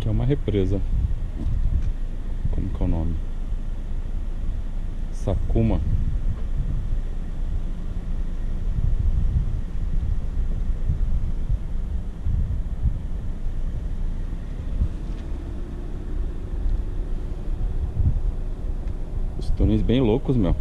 Aqui é uma represa. Como que é o nome? Sakuma. Os túneis bem loucos, meu.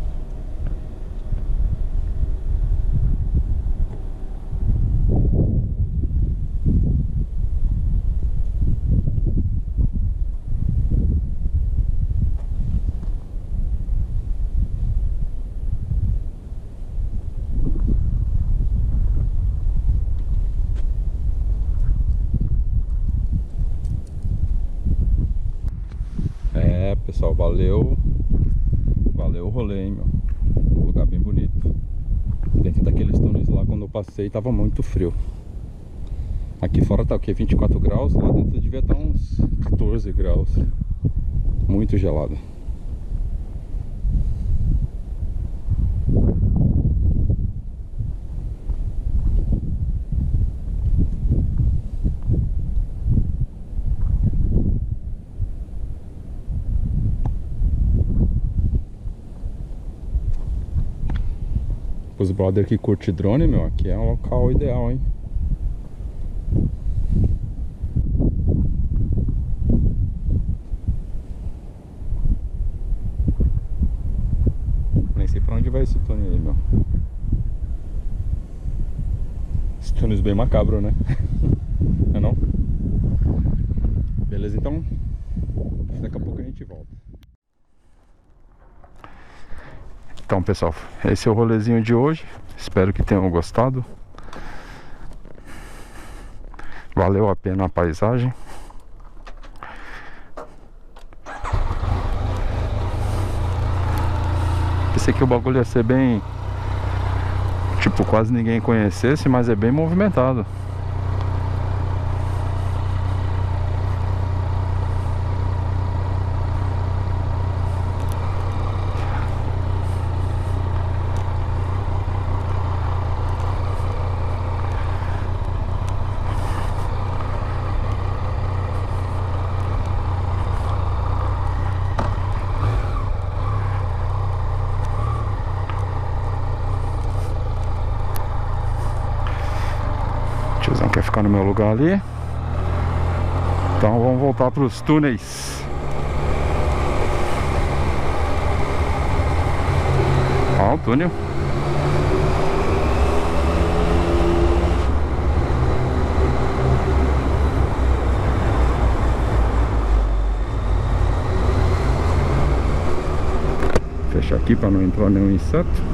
É, pessoal, valeu o rolê, hein, meu. Um lugar bem bonito. Dentro daqueles túneis lá, quando eu passei, tava muito frio. Aqui fora tá o quê? 24 graus, lá dentro devia estar uns 14 graus. Muito gelado. Os brother que curte drone, meu, aqui é um local ideal, hein? Nem sei pra onde vai esse túnel aí, meu. Esse túnel é bem macabro, né? Não é não? Beleza, então daqui a pouco a gente volta. Então, pessoal, esse é o rolezinho de hoje. Espero que tenham gostado. Valeu a pena a paisagem. Pensei que o bagulho ia ser bem... tipo, quase ninguém conhecesse, mas é bem movimentado. Tiozão quer ficar no meu lugar ali. Então vamos voltar para os túneis. Ó, o túnel. Fechar aqui para não entrar nenhum inseto.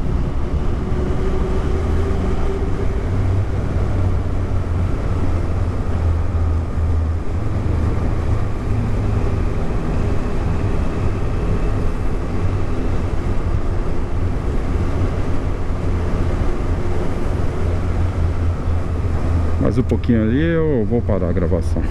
Mais um pouquinho ali eu vou parar a gravação.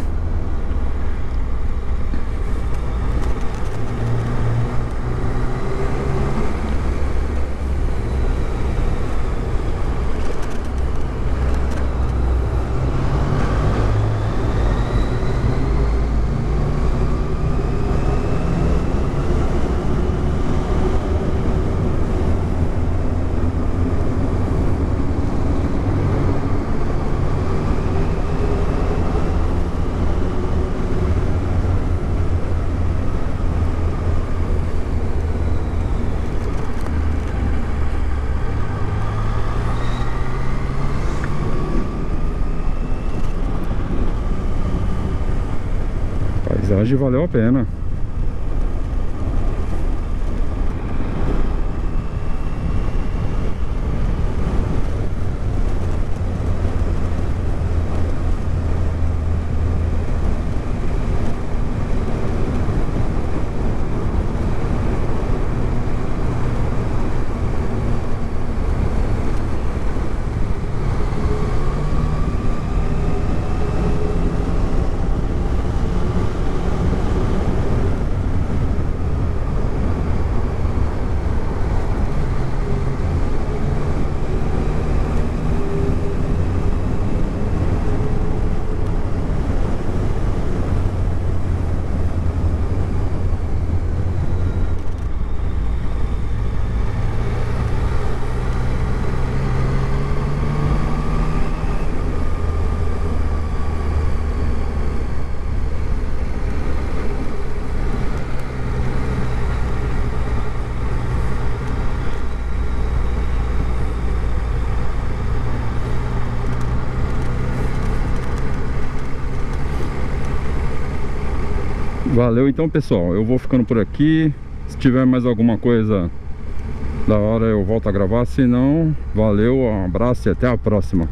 A paisagem valeu a pena. Valeu então, pessoal, eu vou ficando por aqui. Se tiver mais alguma coisa da hora eu volto a gravar, se não, valeu, um abraço e até a próxima.